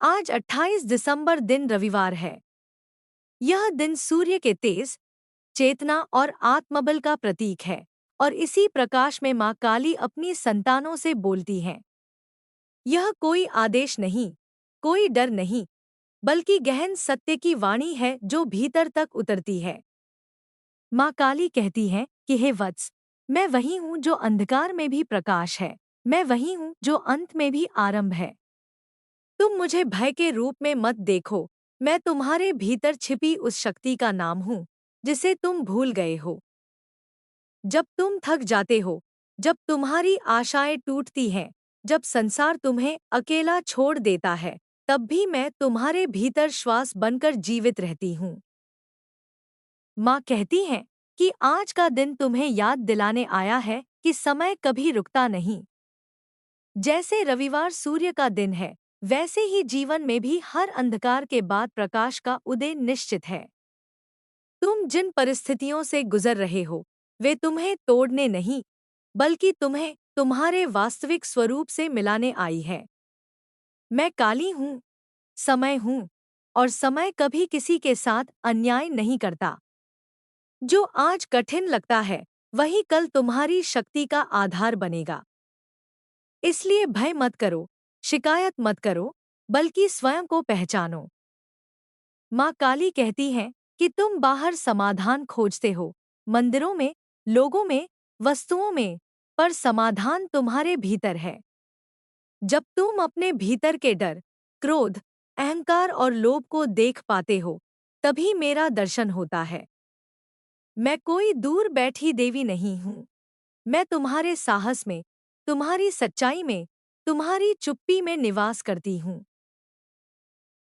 आज 28 दिसंबर दिन रविवार है। यह दिन सूर्य के तेज, चेतना और आत्मबल का प्रतीक है और इसी प्रकाश में माँ काली अपनी संतानों से बोलती हैं। यह कोई आदेश नहीं, कोई डर नहीं, बल्कि गहन सत्य की वाणी है जो भीतर तक उतरती है। माँ काली कहती हैं कि हे वत्स, मैं वही हूँ जो अंधकार में भी प्रकाश है, मैं वही हूँ जो अंत में भी आरंभ है। तुम मुझे भय के रूप में मत देखो, मैं तुम्हारे भीतर छिपी उस शक्ति का नाम हूँ जिसे तुम भूल गए हो। जब तुम थक जाते हो, जब तुम्हारी आशाएं टूटती हैं, जब संसार तुम्हें अकेला छोड़ देता है, तब भी मैं तुम्हारे भीतर श्वास बनकर जीवित रहती हूँ। माँ कहती हैं कि आज का दिन तुम्हें याद दिलाने आया है कि समय कभी रुकता नहीं। जैसे रविवार सूर्य का दिन है, वैसे ही जीवन में भी हर अंधकार के बाद प्रकाश का उदय निश्चित है। तुम जिन परिस्थितियों से गुजर रहे हो, वे तुम्हें तोड़ने नहीं, बल्कि तुम्हें तुम्हारे वास्तविक स्वरूप से मिलाने आई है। मैं काली हूँ, समय हूँ, और समय कभी किसी के साथ अन्याय नहीं करता। जो आज कठिन लगता है, वही कल तुम्हारी शक्ति का आधार बनेगा। इसलिए भय मत करो, शिकायत मत करो, बल्कि स्वयं को पहचानो। माँ काली कहती हैं कि तुम बाहर समाधान खोजते हो, मंदिरों में, लोगों में, वस्तुओं में, पर समाधान तुम्हारे भीतर है। जब तुम अपने भीतर के डर, क्रोध, अहंकार और लोभ को देख पाते हो, तभी मेरा दर्शन होता है। मैं कोई दूर बैठी देवी नहीं हूँ। मैं तुम्हारे साहस में, तुम्हारी सच्चाई में, तुम्हारी चुप्पी में निवास करती हूँ।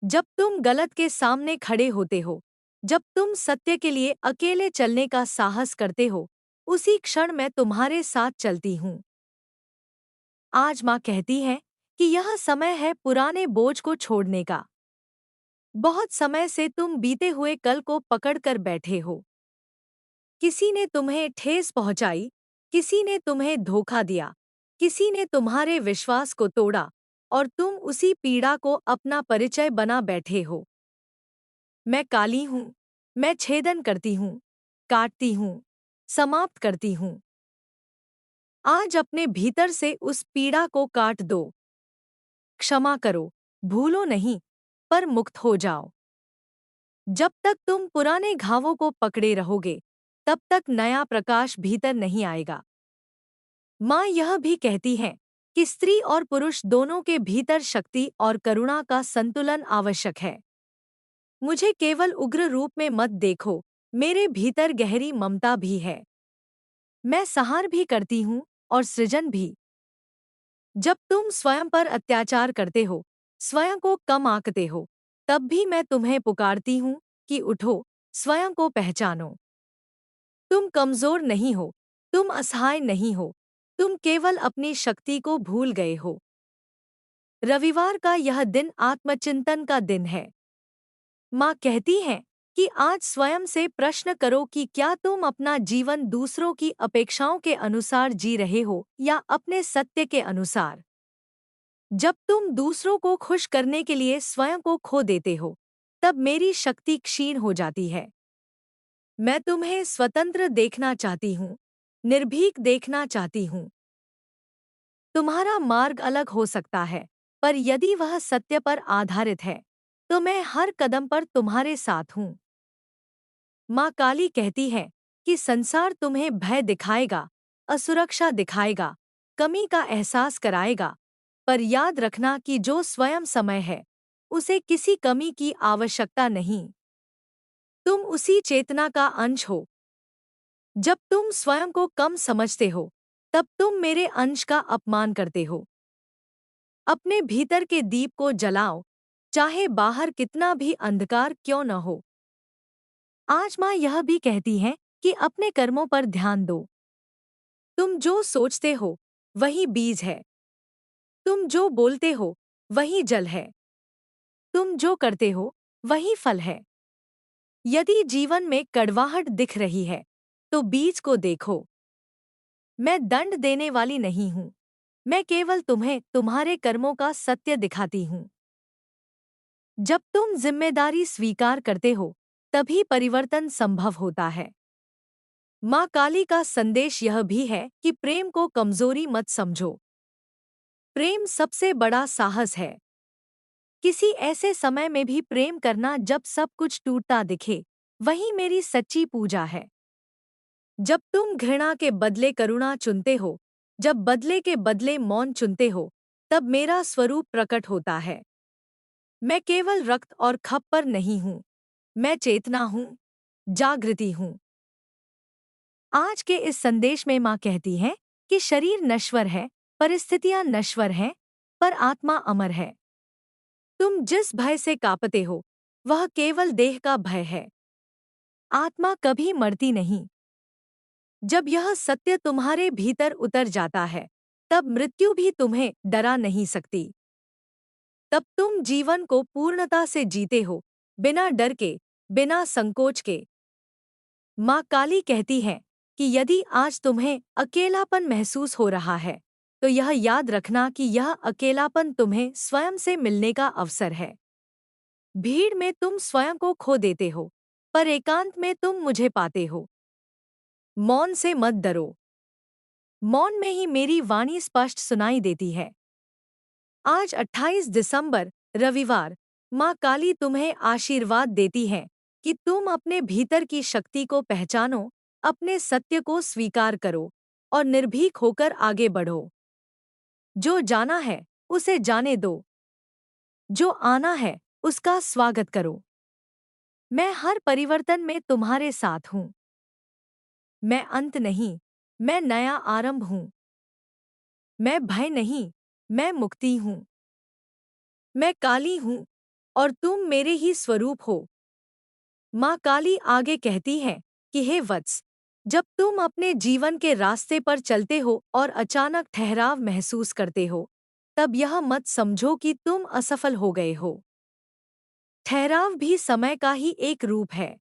जब तुम गलत के सामने खड़े होते हो, जब तुम सत्य के लिए अकेले चलने का साहस करते हो, उसी क्षण मैं तुम्हारे साथ चलती हूँ। आज माँ कहती है कि यह समय है पुराने बोझ को छोड़ने का। बहुत समय से तुम बीते हुए कल को पकड़कर बैठे हो। किसी ने तुम्हें ठेस पहुंचाई, किसी ने तुम्हें धोखा दिया, किसी ने तुम्हारे विश्वास को तोड़ा, और तुम उसी पीड़ा को अपना परिचय बना बैठे हो। मैं काली हूँ, मैं छेदन करती हूँ, काटती हूँ, समाप्त करती हूँ। आज अपने भीतर से उस पीड़ा को काट दो। क्षमा करो, भूलो नहीं, पर मुक्त हो जाओ। जब तक तुम पुराने घावों को पकड़े रहोगे, तब तक नया प्रकाश भीतर नहीं आएगा। माँ यह भी कहती है कि स्त्री और पुरुष दोनों के भीतर शक्ति और करुणा का संतुलन आवश्यक है। मुझे केवल उग्र रूप में मत देखो, मेरे भीतर गहरी ममता भी है। मैं संहार भी करती हूँ और सृजन भी। जब तुम स्वयं पर अत्याचार करते हो, स्वयं को कम आंकते हो, तब भी मैं तुम्हें पुकारती हूँ कि उठो, स्वयं को पहचानो। तुम कमजोर नहीं हो, तुम असहाय नहीं हो, तुम केवल अपनी शक्ति को भूल गए हो। रविवार का यह दिन आत्मचिंतन का दिन है। माँ कहती हैं कि आज स्वयं से प्रश्न करो कि क्या तुम अपना जीवन दूसरों की अपेक्षाओं के अनुसार जी रहे हो या अपने सत्य के अनुसार। जब तुम दूसरों को खुश करने के लिए स्वयं को खो देते हो, तब मेरी शक्ति क्षीण हो जाती है। मैं तुम्हें स्वतंत्र देखना चाहती हूँ, निर्भीक देखना चाहती हूँ। तुम्हारा मार्ग अलग हो सकता है, पर यदि वह सत्य पर आधारित है, तो मैं हर कदम पर तुम्हारे साथ हूँ। माँ काली कहती है कि संसार तुम्हें भय दिखाएगा, असुरक्षा दिखाएगा, कमी का एहसास कराएगा, पर याद रखना कि जो स्वयं समय है, उसे किसी कमी की आवश्यकता नहीं। तुम उसी चेतना का अंश हो। जब तुम स्वयं को कम समझते हो, तब तुम मेरे अंश का अपमान करते हो। अपने भीतर के दीप को जलाओ, चाहे बाहर कितना भी अंधकार क्यों न हो। आज माँ यह भी कहती हैं कि अपने कर्मों पर ध्यान दो। तुम जो सोचते हो, वही बीज है। तुम जो बोलते हो, वही जल है। तुम जो करते हो, वही फल है। यदि जीवन में कड़वाहट दिख रही है, तो बीज को देखो। मैं दंड देने वाली नहीं हूँ। मैं केवल तुम्हें तुम्हारे कर्मों का सत्य दिखाती हूँ। जब तुम जिम्मेदारी स्वीकार करते हो, तभी परिवर्तन संभव होता है। माँ काली का संदेश यह भी है कि प्रेम को कमजोरी मत समझो। प्रेम सबसे बड़ा साहस है। किसी ऐसे समय में भी प्रेम करना जब सब कुछ टूटता दिखे, वही मेरी सच्ची पूजा है। जब तुम घृणा के बदले करुणा चुनते हो, जब बदले के बदले मौन चुनते हो, तब मेरा स्वरूप प्रकट होता है। मैं केवल रक्त और खप्पर नहीं हूँ, मैं चेतना हूँ, जागृति हूँ। आज के इस संदेश में माँ कहती है कि शरीर नश्वर है, परिस्थितियाँ नश्वर हैं, पर आत्मा अमर है। तुम जिस भय से कांपते हो, वह केवल देह का भय है। आत्मा कभी मरती नहीं। जब यह सत्य तुम्हारे भीतर उतर जाता है, तब मृत्यु भी तुम्हें डरा नहीं सकती। तब तुम जीवन को पूर्णता से जीते हो, बिना डर के, बिना संकोच के। माँ काली कहती है कि यदि आज तुम्हें अकेलापन महसूस हो रहा है, तो यह याद रखना कि यह अकेलापन तुम्हें स्वयं से मिलने का अवसर है। भीड़ में तुम स्वयं को खो देते हो, पर एकांत में तुम मुझे पाते हो। मौन से मत डरो। मौन में ही मेरी वाणी स्पष्ट सुनाई देती है। आज 28 दिसंबर, रविवार, माँ काली तुम्हें आशीर्वाद देती है कि तुम अपने भीतर की शक्ति को पहचानो, अपने सत्य को स्वीकार करो और निर्भीक होकर आगे बढ़ो। जो जाना है, उसे जाने दो। जो आना है, उसका स्वागत करो। मैं हर परिवर्तन में तुम्हारे साथ हूँ। मैं अंत नहीं, मैं नया आरंभ हूँ। मैं भय नहीं, मैं मुक्ति हूँ। मैं काली हूँ और तुम मेरे ही स्वरूप हो। माँ काली आगे कहती है कि हे वत्स, जब तुम अपने जीवन के रास्ते पर चलते हो और अचानक ठहराव महसूस करते हो, तब यह मत समझो कि तुम असफल हो गए हो। ठहराव भी समय का ही एक रूप है।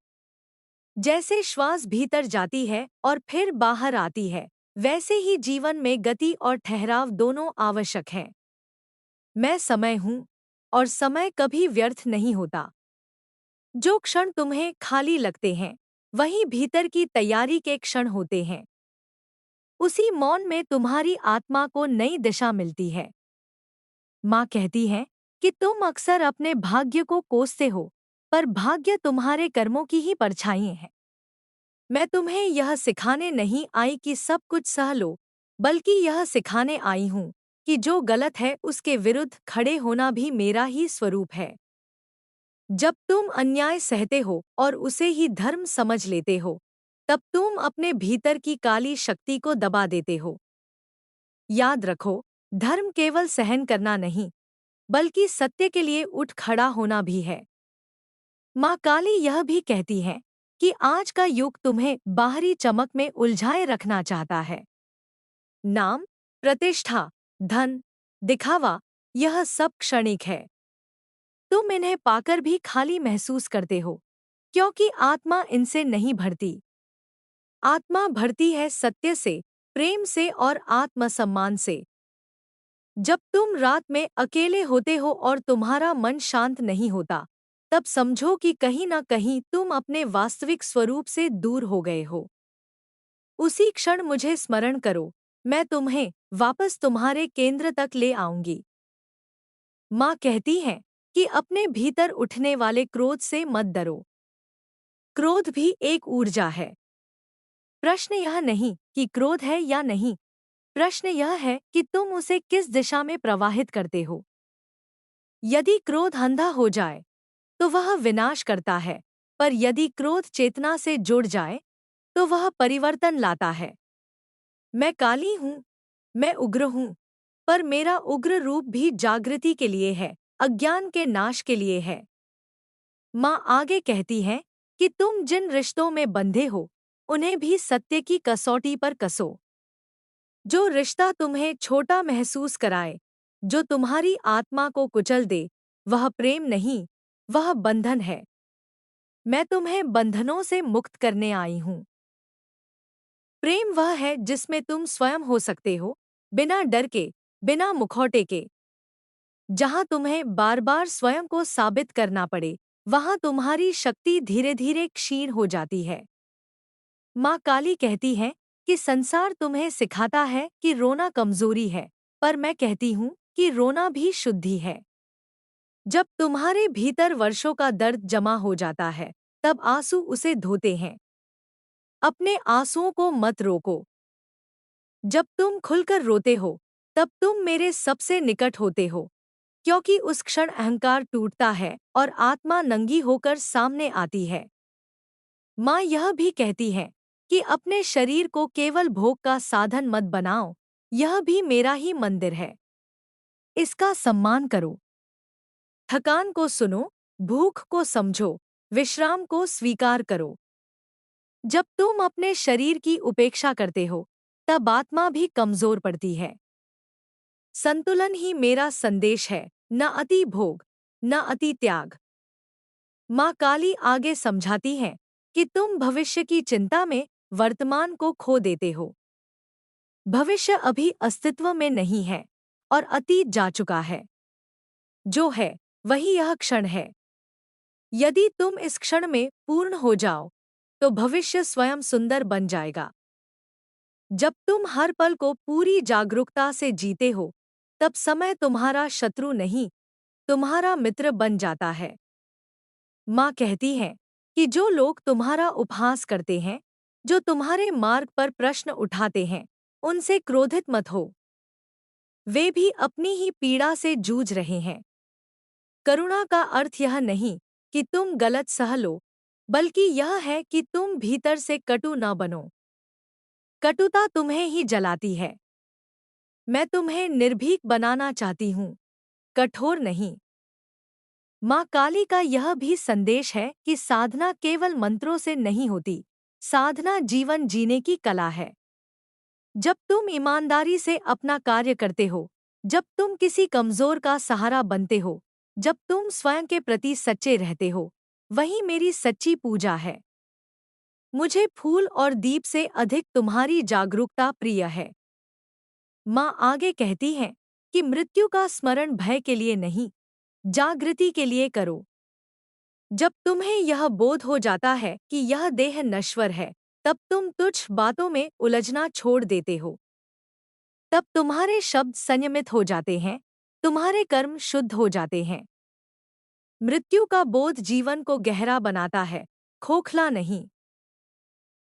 जैसे श्वास भीतर जाती है और फिर बाहर आती है, वैसे ही जीवन में गति और ठहराव दोनों आवश्यक हैं। मैं समय हूँ और समय कभी व्यर्थ नहीं होता। जो क्षण तुम्हें खाली लगते हैं, वही भीतर की तैयारी के क्षण होते हैं। उसी मौन में तुम्हारी आत्मा को नई दिशा मिलती है। माँ कहती है कि तुम अक्सर अपने भाग्य को कोसते हो, पर भाग्य तुम्हारे कर्मों की ही परछाई है। मैं तुम्हें यह सिखाने नहीं आई कि सब कुछ सह लो, बल्कि यह सिखाने आई हूँ कि जो गलत है उसके विरुद्ध खड़े होना भी मेरा ही स्वरूप है। जब तुम अन्याय सहते हो और उसे ही धर्म समझ लेते हो, तब तुम अपने भीतर की काली शक्ति को दबा देते हो। याद रखो, धर्म केवल सहन करना नहीं, बल्कि सत्य के लिए उठ खड़ा होना भी है। माँ काली यह भी कहती है कि आज का युग तुम्हें बाहरी चमक में उलझाए रखना चाहता है। नाम, प्रतिष्ठा, धन, दिखावा, यह सब क्षणिक है। तुम इन्हें पाकर भी खाली महसूस करते हो, क्योंकि आत्मा इनसे नहीं भरती। आत्मा भरती है सत्य से, प्रेम से और आत्मसम्मान से। जब तुम रात में अकेले होते हो और तुम्हारा मन शांत नहीं होता, तब समझो कि कहीं न कहीं तुम अपने वास्तविक स्वरूप से दूर हो गए हो। उसी क्षण मुझे स्मरण करो, मैं तुम्हें वापस तुम्हारे केंद्र तक ले आऊंगी। माँ कहती है कि अपने भीतर उठने वाले क्रोध से मत डरो। क्रोध भी एक ऊर्जा है। प्रश्न यह नहीं कि क्रोध है या नहीं, प्रश्न यह है कि तुम उसे किस दिशा में प्रवाहित करते हो। यदि क्रोध अंधा हो जाए, तो वह विनाश करता है, पर यदि क्रोध चेतना से जुड़ जाए, तो वह परिवर्तन लाता है। मैं काली हूँ, मैं उग्र हूँ, पर मेरा उग्र रूप भी जागृति के लिए है, अज्ञान के नाश के लिए है। माँ आगे कहती है कि तुम जिन रिश्तों में बंधे हो, उन्हें भी सत्य की कसौटी पर कसो। जो रिश्ता तुम्हें छोटा महसूस कराए, जो तुम्हारी आत्मा को कुचल दे, वह प्रेम नहीं, वह बंधन है। मैं तुम्हें बंधनों से मुक्त करने आई हूँ। प्रेम वह है जिसमें तुम स्वयं हो सकते हो, बिना डर के, बिना मुखौटे के। जहां तुम्हें बार बार स्वयं को साबित करना पड़े, वहां तुम्हारी शक्ति धीरे धीरे क्षीण हो जाती है। माँ काली कहती है कि संसार तुम्हें सिखाता है कि रोना कमजोरी है, पर मैं कहती हूँ कि रोना भी शुद्धि है। जब तुम्हारे भीतर वर्षों का दर्द जमा हो जाता है, तब आंसू उसे धोते हैं। अपने आंसुओं को मत रोको। जब तुम खुलकर रोते हो, तब तुम मेरे सबसे निकट होते हो, क्योंकि उस क्षण अहंकार टूटता है और आत्मा नंगी होकर सामने आती है। माँ यह भी कहती है कि अपने शरीर को केवल भोग का साधन मत बनाओ, यह भी मेरा ही मंदिर है। इसका सम्मान करो। थकान को सुनो, भूख को समझो, विश्राम को स्वीकार करो। जब तुम अपने शरीर की उपेक्षा करते हो, तब आत्मा भी कमजोर पड़ती है। संतुलन ही मेरा संदेश है, न अति भोग, न अति त्याग। माँ काली आगे समझाती है कि तुम भविष्य की चिंता में वर्तमान को खो देते हो। भविष्य अभी अस्तित्व में नहीं है और अतीत जा चुका है। जो है वही यह क्षण है। यदि तुम इस क्षण में पूर्ण हो जाओ, तो भविष्य स्वयं सुंदर बन जाएगा। जब तुम हर पल को पूरी जागरूकता से जीते हो, तब समय तुम्हारा शत्रु नहीं, तुम्हारा मित्र बन जाता है। माँ कहती है कि जो लोग तुम्हारा उपहास करते हैं, जो तुम्हारे मार्ग पर प्रश्न उठाते हैं, उनसे क्रोधित मत हो। वे भी अपनी ही पीड़ा से जूझ रहे हैं। करुणा का अर्थ यह नहीं कि तुम गलत सह लो, बल्कि यह है कि तुम भीतर से कटु न बनो। कटुता तुम्हें ही जलाती है। मैं तुम्हें निर्भीक बनाना चाहती हूँ, कठोर नहीं। माँ काली का यह भी संदेश है कि साधना केवल मंत्रों से नहीं होती, साधना जीवन जीने की कला है। जब तुम ईमानदारी से अपना कार्य करते हो, जब तुम किसी कमजोर का सहारा बनते हो, जब तुम स्वयं के प्रति सच्चे रहते हो, वही मेरी सच्ची पूजा है। मुझे फूल और दीप से अधिक तुम्हारी जागरूकता प्रिय है। माँ आगे कहती है कि मृत्यु का स्मरण भय के लिए नहीं, जागृति के लिए करो। जब तुम्हें यह बोध हो जाता है कि यह देह नश्वर है, तब तुम तुच्छ बातों में उलझना छोड़ देते हो। तब तुम्हारे शब्द संयमित हो जाते हैं, तुम्हारे कर्म शुद्ध हो जाते हैं। मृत्यु का बोध जीवन को गहरा बनाता है, खोखला नहीं।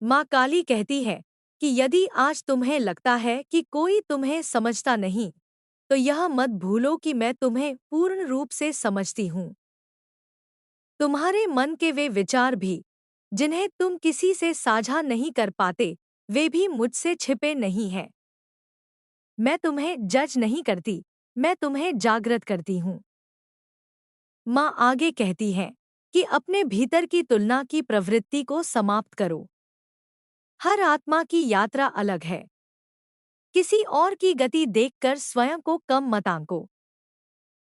माँ काली कहती है कि यदि आज तुम्हें लगता है कि कोई तुम्हें समझता नहीं, तो यह मत भूलो कि मैं तुम्हें पूर्ण रूप से समझती हूँ। तुम्हारे मन के वे विचार भी, जिन्हें तुम किसी से साझा नहीं कर पाते, वे भी मुझसे छिपे नहीं हैं। मैं तुम्हें जज नहीं करती, मैं तुम्हें जागृत करती हूँ। माँ आगे कहती है कि अपने भीतर की तुलना की प्रवृत्ति को समाप्त करो। हर आत्मा की यात्रा अलग है। किसी और की गति देखकर स्वयं को कम मत आंको।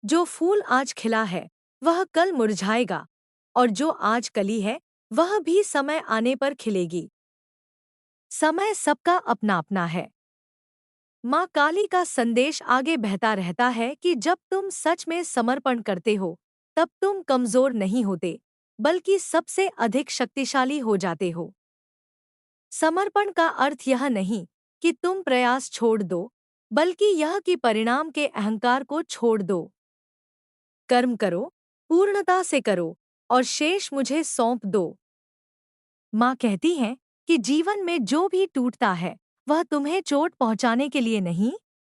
जो फूल आज खिला है, वह कल मुरझाएगा, और जो आज कली है, वह भी समय आने पर खिलेगी। समय सबका अपना अपना है। माँ काली का संदेश आगे बहता रहता है कि जब तुम सच में समर्पण करते हो, तब तुम कमजोर नहीं होते, बल्कि सबसे अधिक शक्तिशाली हो जाते हो। समर्पण का अर्थ यह नहीं कि तुम प्रयास छोड़ दो, बल्कि यह कि परिणाम के अहंकार को छोड़ दो। कर्म करो, पूर्णता से करो, और शेष मुझे सौंप दो। माँ कहती हैं कि जीवन में जो भी टूटता है, वह तुम्हें चोट पहुंचाने के लिए नहीं,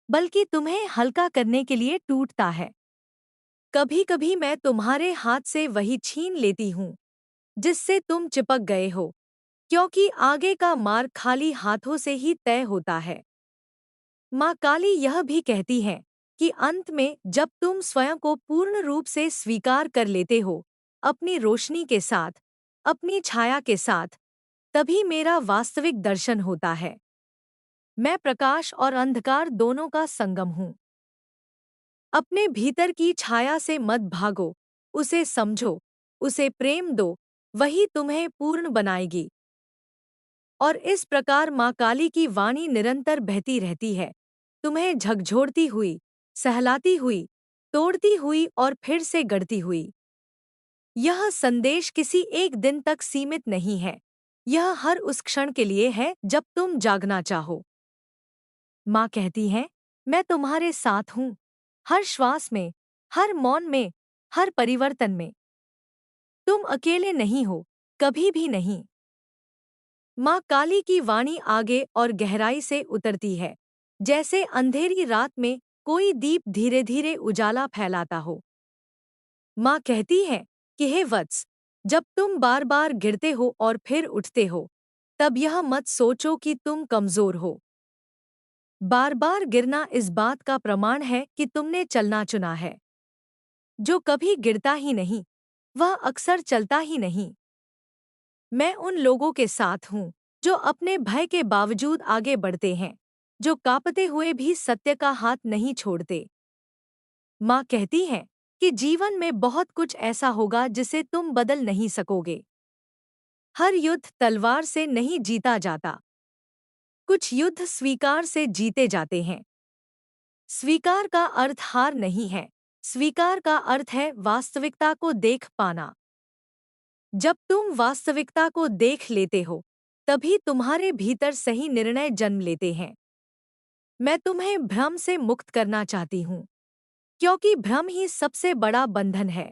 बल्कि तुम्हें हल्का करने के लिए टूटता है। कभी कभी मैं तुम्हारे हाथ से वही छीन लेती हूँ जिससे तुम चिपक गए हो, क्योंकि आगे का मार्ग खाली हाथों से ही तय होता है। माँ काली यह भी कहती है कि अंत में जब तुम स्वयं को पूर्ण रूप से स्वीकार कर लेते हो, अपनी रोशनी के साथ, अपनी छाया के साथ, तभी मेरा वास्तविक दर्शन होता है। मैं प्रकाश और अंधकार दोनों का संगम हूँ। अपने भीतर की छाया से मत भागो, उसे समझो, उसे प्रेम दो, वही तुम्हें पूर्ण बनाएगी। और इस प्रकार माँ काली की वाणी निरंतर बहती रहती है, तुम्हें झकझोरती हुई, सहलाती हुई, तोड़ती हुई और फिर से गढ़ती हुई। यह संदेश किसी एक दिन तक सीमित नहीं है। यह हर उस क्षण के लिए है जब तुम जागना चाहो। माँ कहती है, मैं तुम्हारे साथ हूँ, हर श्वास में, हर मौन में, हर परिवर्तन में। तुम अकेले नहीं हो, कभी भी नहीं। माँ काली की वाणी आगे और गहराई से उतरती है, जैसे अंधेरी रात में कोई दीप धीरे धीरे उजाला फैलाता हो। माँ कहती है कि हे वत्स, जब तुम बार बार गिरते हो और फिर उठते हो, तब यह मत सोचो कि तुम कमजोर हो। बार बार गिरना इस बात का प्रमाण है कि तुमने चलना चुना है। जो कभी गिरता ही नहीं, वह अक्सर चलता ही नहीं। मैं उन लोगों के साथ हूँ जो अपने भय के बावजूद आगे बढ़ते हैं, जो कांपते हुए भी सत्य का हाथ नहीं छोड़ते। माँ कहती है कि जीवन में बहुत कुछ ऐसा होगा जिसे तुम बदल नहीं सकोगे। हर युद्ध तलवार से नहीं जीता जाता। कुछ युद्ध स्वीकार से जीते जाते हैं। स्वीकार का अर्थ हार नहीं है, स्वीकार का अर्थ है वास्तविकता को देख पाना। जब तुम वास्तविकता को देख लेते हो, तभी तुम्हारे भीतर सही निर्णय जन्म लेते हैं। मैं तुम्हें भ्रम से मुक्त करना चाहती हूँ, क्योंकि भ्रम ही सबसे बड़ा बंधन है।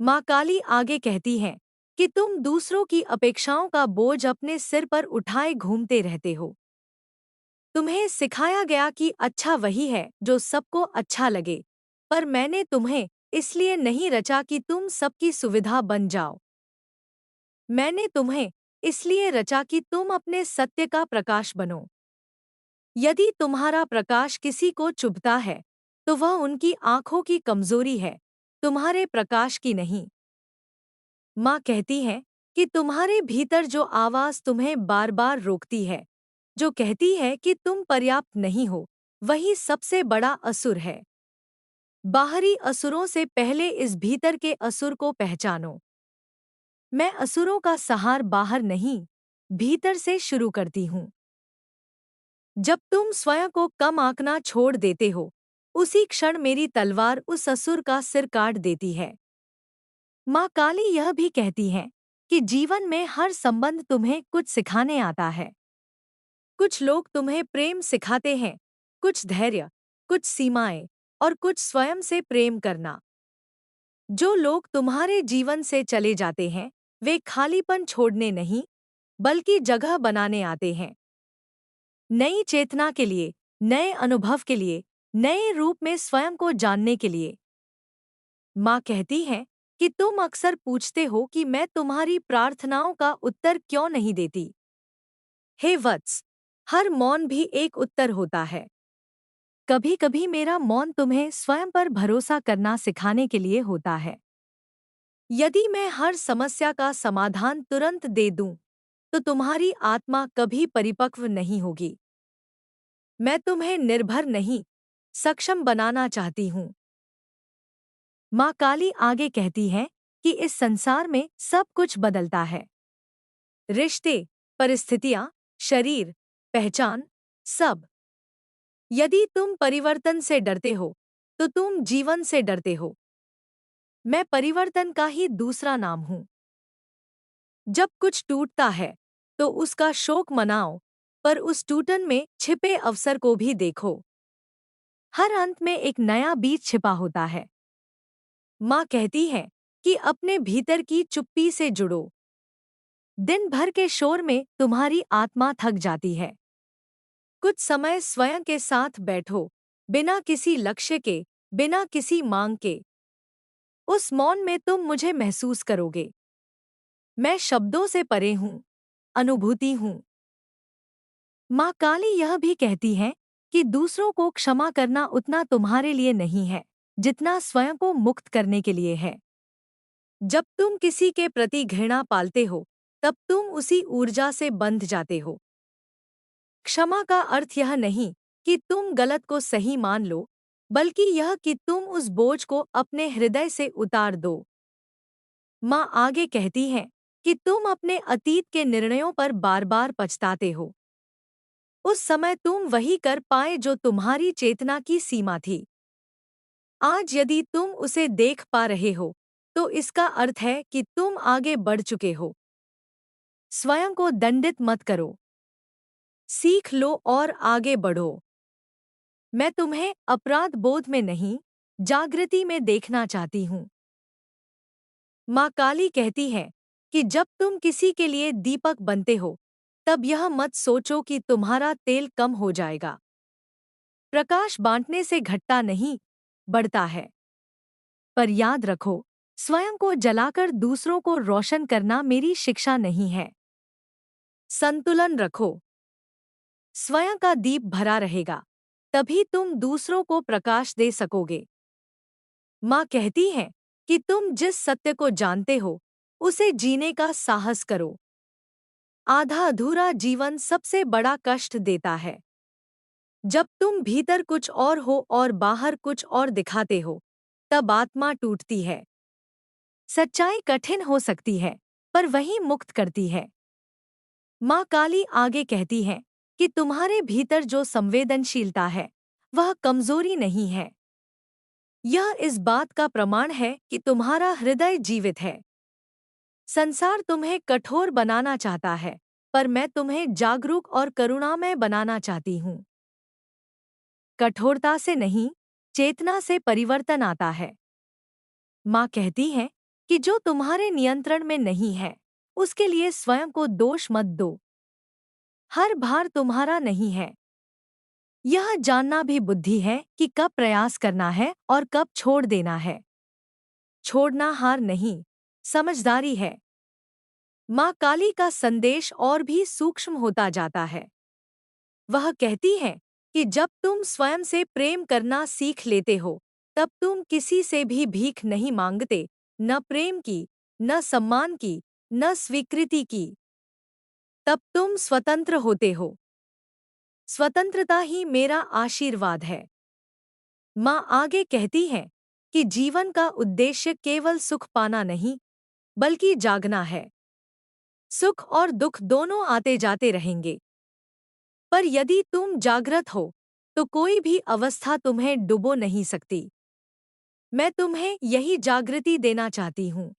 माँ काली आगे कहती है कि तुम दूसरों की अपेक्षाओं का बोझ अपने सिर पर उठाए घूमते रहते हो। तुम्हें सिखाया गया कि अच्छा वही है जो सबको अच्छा लगे, पर मैंने तुम्हें इसलिए नहीं रचा कि तुम सबकी सुविधा बन जाओ। मैंने तुम्हें इसलिए रचा कि तुम अपने सत्य का प्रकाश बनो। यदि तुम्हारा प्रकाश किसी को चुभता है, तो वह उनकी आंखों की कमजोरी है, तुम्हारे प्रकाश की नहीं। माँ कहती है कि तुम्हारे भीतर जो आवाज़ तुम्हें बार बार रोकती है, जो कहती है कि तुम पर्याप्त नहीं हो, वही सबसे बड़ा असुर है। बाहरी असुरों से पहले इस भीतर के असुर को पहचानो। मैं असुरों का संहार बाहर नहीं, भीतर से शुरू करती हूँ। जब तुम स्वयं को कम आंकना छोड़ देते हो, उसी क्षण मेरी तलवार उस असुर का सिर काट देती है। माँ काली यह भी कहती है कि जीवन में हर संबंध तुम्हें कुछ सिखाने आता है। कुछ लोग तुम्हें प्रेम सिखाते हैं, कुछ धैर्य, कुछ सीमाएं और कुछ स्वयं से प्रेम करना। जो लोग तुम्हारे जीवन से चले जाते हैं, वे खालीपन छोड़ने नहीं, बल्कि जगह बनाने आते हैं। नई चेतना के लिए, नए अनुभव के लिए, नए रूप में स्वयं को जानने के लिए। माँ कहती है कि तुम अक्सर पूछते हो कि मैं तुम्हारी प्रार्थनाओं का उत्तर क्यों नहीं देती। हे वत्स, हर मौन भी एक उत्तर होता है। कभी कभी मेरा मौन तुम्हें स्वयं पर भरोसा करना सिखाने के लिए होता है। यदि मैं हर समस्या का समाधान तुरंत दे दूं, तो तुम्हारी आत्मा कभी परिपक्व नहीं होगी। मैं तुम्हें निर्भर नहीं, सक्षम बनाना चाहती हूँ। माँ काली आगे कहती है कि इस संसार में सब कुछ बदलता है। रिश्ते, परिस्थितियाँ, शरीर, पहचान, सब। यदि तुम परिवर्तन से डरते हो, तो तुम जीवन से डरते हो। मैं परिवर्तन का ही दूसरा नाम हूँ। जब कुछ टूटता है, तो उसका शोक मनाओ, पर उस टूटन में छिपे अवसर को भी देखो। हर अंत में एक नया बीज छिपा होता है। माँ कहती है कि अपने भीतर की चुप्पी से जुड़ो। दिन भर के शोर में तुम्हारी आत्मा थक जाती है। कुछ समय स्वयं के साथ बैठो, बिना किसी लक्ष्य के, बिना किसी मांग के। उस मौन में तुम मुझे महसूस करोगे। मैं शब्दों से परे हूँ, अनुभूति हूँ। माँ काली यह भी कहती है कि दूसरों को क्षमा करना उतना तुम्हारे लिए नहीं है, जितना स्वयं को मुक्त करने के लिए है। जब तुम किसी के प्रति घृणा पालते हो, तब तुम उसी ऊर्जा से बंध जाते हो। क्षमा का अर्थ यह नहीं कि तुम गलत को सही मान लो, बल्कि यह कि तुम उस बोझ को अपने हृदय से उतार दो। माँ आगे कहती है कि तुम अपने अतीत के निर्णयों पर बार बार पछताते हो। उस समय तुम वही कर पाए जो तुम्हारी चेतना की सीमा थी। आज यदि तुम उसे देख पा रहे हो, तो इसका अर्थ है कि तुम आगे बढ़ चुके हो। स्वयं को दंडित मत करो। सीख लो और आगे बढ़ो। मैं तुम्हें अपराध बोध में नहीं, जागृति में देखना चाहती हूँ। माँ काली कहती है कि जब तुम किसी के लिए दीपक बनते हो, तब यह मत सोचो कि तुम्हारा तेल कम हो जाएगा। प्रकाश बांटने से घटता नहीं, बढ़ता है। पर याद रखो, स्वयं को जलाकर दूसरों को रोशन करना मेरी शिक्षा नहीं है। संतुलन रखो। स्वयं का दीप भरा रहेगा, तभी तुम दूसरों को प्रकाश दे सकोगे। माँ कहती है कि तुम जिस सत्य को जानते हो, उसे जीने का साहस करो। आधा अधूरा जीवन सबसे बड़ा कष्ट देता है। जब तुम भीतर कुछ और हो और बाहर कुछ और दिखाते हो, तब आत्मा टूटती है। सच्चाई कठिन हो सकती है, पर वही मुक्त करती है। माँ काली आगे कहती है कि तुम्हारे भीतर जो संवेदनशीलता है, वह कमजोरी नहीं है। यह इस बात का प्रमाण है कि तुम्हारा हृदय जीवित है। संसार तुम्हें कठोर बनाना चाहता है, पर मैं तुम्हें जागरूक और करुणामय बनाना चाहती हूँ। कठोरता से नहीं, चेतना से परिवर्तन आता है। माँ कहती है कि जो तुम्हारे नियंत्रण में नहीं है, उसके लिए स्वयं को दोष मत दो। हर भार तुम्हारा नहीं है। यह जानना भी बुद्धि है कि कब प्रयास करना है और कब छोड़ देना है। छोड़ना हार नहीं, समझदारी है। माँ काली का संदेश और भी सूक्ष्म होता जाता है। वह कहती है कि जब तुम स्वयं से प्रेम करना सीख लेते हो, तब तुम किसी से भी भीख नहीं मांगते, न प्रेम की, न सम्मान की, न स्वीकृति की। तब तुम स्वतंत्र होते हो। स्वतंत्रता ही मेरा आशीर्वाद है। माँ आगे कहती है कि जीवन का उद्देश्य केवल सुख पाना नहीं, बल्कि जागना है। सुख और दुख दोनों आते जाते रहेंगे, पर यदि तुम जागृत हो, तो कोई भी अवस्था तुम्हें डुबो नहीं सकती। मैं तुम्हें यही जागृति देना चाहती हूँ।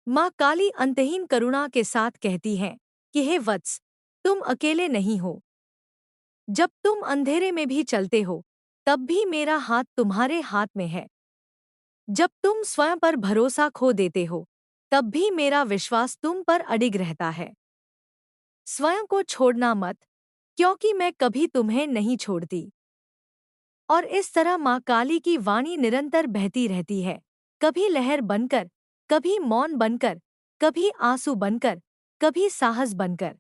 माँ काली अंतहीन करुणा के साथ कहती है कि हे वत्स, तुम अकेले नहीं हो। जब तुम अंधेरे में भी चलते हो, तब भी मेरा हाथ तुम्हारे हाथ में है। जब तुम स्वयं पर भरोसा खो देते हो, तब भी मेरा विश्वास तुम पर अडिग रहता है। स्वयं को छोड़ना मत, क्योंकि मैं कभी तुम्हें नहीं छोड़ती। और इस तरह माँ काली की वाणी निरंतर बहती रहती है, कभी लहर बनकर, कभी मौन बनकर, कभी आंसू बनकर, कभी साहस बनकर।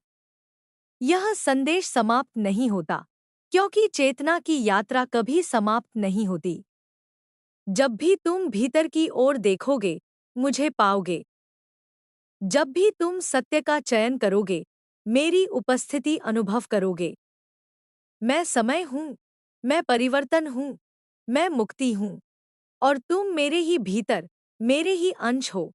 यह संदेश समाप्त नहीं होता, क्योंकि चेतना की यात्रा कभी समाप्त नहीं होती। जब भी तुम भीतर की ओर देखोगे, मुझे पाओगे। जब भी तुम सत्य का चयन करोगे, मेरी उपस्थिति अनुभव करोगे। मैं समय हूँ, मैं परिवर्तन हूँ, मैं मुक्ति हूँ, और तुम मेरे ही भीतर, मेरे ही अंश हो।